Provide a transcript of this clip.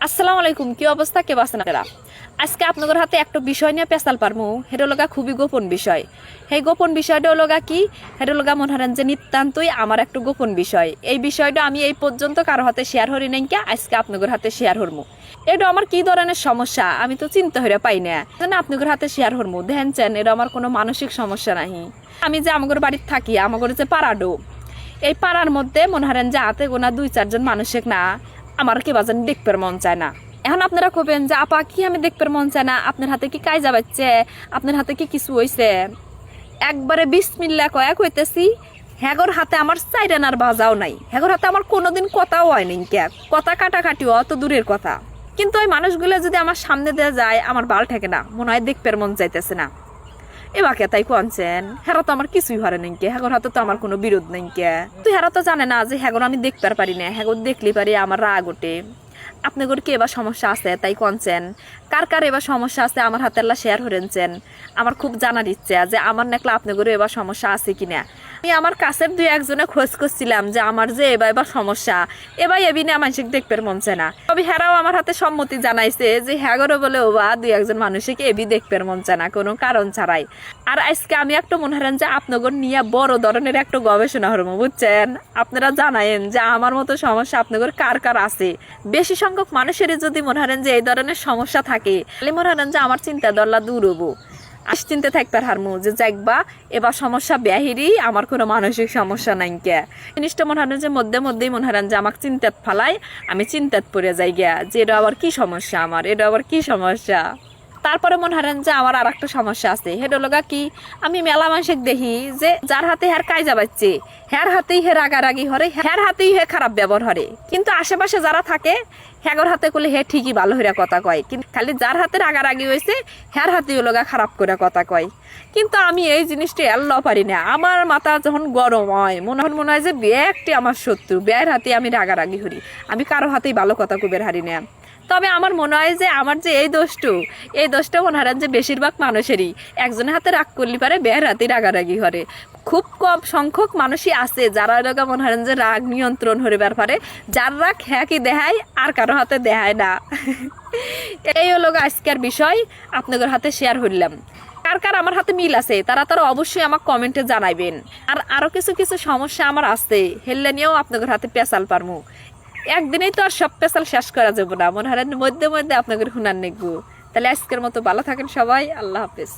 আসসালামু আলাইকুম, কি অবস্থা, কে বাসেন আপনারা? আজকে আপনাদের হাতে একটা বিষয় নিয়ে পেশাল পারমু। হেটা লগা খুবই গোপন বিষয়। সেই গোপন বিষয়টা লগা কি, হেটা লগা মনে হরেন যে নিতান্তই আমার একটা গোপন বিষয়। এই বিষয়টা আমি এই পর্যন্ত কারো হাতে শেয়ার হরি নাই, কে আজকে আপনাদের হাতে শেয়ার হরমু। এটা আমার কি ধরনের সমস্যা আমি তো চিন্তা হইরা পাই না, আপনাদের হাতে শেয়ার হরমু। দেখেন এটা আমার কোনো মানসিক সমস্যা নাহি। আমি যে আমাদের বাড়িতে থাকি, আমাদের যে পাড়াডো, এই পাড়ার মধ্যে মনে হরেন যে হাতে গোনা 2-4 জন মানুষের না আমার কি বাজান দেখবার মন চায় না। এখন আপনারা কবেন যে আপা কি আমি দেখবার মন চায় না, আপনার হাতে কি কাজ যাবাচ্ছে, আপনার হাতে কি কিছু হইছে? একবারে বিসমিল্লাহ কয়া কইতেছি, হ্যাগর হাতে আমার চাইরানার বাজাও নাই, হ্যাগর হাতে আমার কোনোদিন কথাও হয় নাই, কে কথা কাটাকাটিও অত দূরের কথা। কিন্তু ওই মানুষগুলো যদি আমার সামনে দিয়ে যায় আমার বাল ঠেকে না, মনে হয় দেখবার মন চাইতেছে না। এবাকে তাই কনছেন হেরা তো আমার কিছুই হরে নাই, কে হ্যাগর হাতে তো আমার কোনো বিরোধ নাই, কে তুই হেরা তো জানে না যে হ্যাগর আমি দেখতে পারি না, হ্যাগর দেখলি পারি আমার রাগ ওঠে। আপনাদের কি এবার সমস্যা আছে তাই কনছেন? কার কার এবার সমস্যা আছে আমার হাতে আল্লাহ শেয়ার হরেনছেন। আমার খুব জানার ইচ্ছে যে আমার নাকলা আপনাদের এবার সমস্যা আছে কিনা। আমি আমার কাছের 2-1 জনে খোঁজ করছিলাম যে আমার যে এবার সমস্যা, এবার এবিনে মানুষকে দেখতে মনছে না। তবে হেরাও আমার হাতে সম্মতি জানাইছে যে হ্যাগরও বলে ওবা 2-1 জন মানুষকে এবি দেখতে মনছে না কোনো কারণ ছাড়াই। আর আজকে আমি একটা মনে হারেন যে আপনাদের নিয়ে বড় ধরনের একটা গবেষণা হরমো, বুঝছেন? আপনারা জানায়েন যে আমার মতো সমস্যা আপনাদের কার কার আছে। বেশি সংখ্যক মানুষেরই যদি মনে হারেন যে এই ধরনের সমস্যা থাকে, তাহলে মনে হারেন যে আমার চিন্তা দল্লা দূর হবো। চিন্তা থাকবার হারমু যে যাকবা এবার সমস্যা ব্যাহিরি, আমার কোনো মানসিক সমস্যা নাই, কে জিনিসটা মনে হারেন যে মধ্যে মধ্যেই মনে হারেন যে আমাকে চিন্তাত ফালাই, আমি চিন্তাত পড়ে যাই গিয়া যে এটা আবার কি সমস্যা, আমার এটা আবার কি সমস্যা। তারপরে মনে হারেন যে আমার আর একটা সমস্যা আছে, হেডো লগা কি, আমি মেলা মানুষের দেখি যে যার হাতে হ্যার কাজ যাবাচ্ছে হ্যার হাতেই হে রাগারাগি হরে, হ্যার হাতেই হে খারাপ ব্যবহার হরে। কিন্তু আশেপাশে যারা থাকে হ্যাগর হাতে করলে হে ঠিকই ভালো হইরা কথা কয়, কিন্তু খালি যার হাতে রাগারাগি হয়েছে হ্যার হাতেই লগা খারাপ করে কথা কয়। কিন্তু আমি এই জিনিসটা এল্লাও পারি না। আমার মাথা যখন গরম হয় মনে হয় যে ব্যাগটি আমার শত্রু, ব্যয়ের হাতে আমি রাগারাগি হরি, আমি কারো হাতেই ভালো কথা কুবের হারি না। তবে আমার মনে হয় যে আমার যে এই দোষটা মনে হয় যে বেশিরভাগ মানুষেরই, একজনের হাতে রাগ করলে পারে ব্যয়ের হাতেই রাগারাগি করে। খুব কম সংখ্যক মানুষই আছে যারা এলাকা মনে হয় যে রাগ নিয়ন্ত্রণ হরিবার পারে, যার রাগ হ্যাঁ কি দেখায় আর কারো হাতে দেখায় না। এই হলো আজকের বিষয়, আপনাদের হাতে শেয়ার হইলাম। কার কার আমার হাতে মিল আছে তারা অবশ্যই আমাকে কমেন্টে জানাইবেন। আর আরো কিছু কিছু সমস্যা আমার আছে, হেললে নিয়েও আপনাদের হাতে পেশাল পারমু। একদিনেই তো আর সব পেশাল শেষ করা যাবে না, মনে হয় মধ্যে মধ্যে আপনাদের হুনার নেগবো। তাহলে আজকের মতো ভালো থাকেন সবাই, আল্লাহ হাফেজ।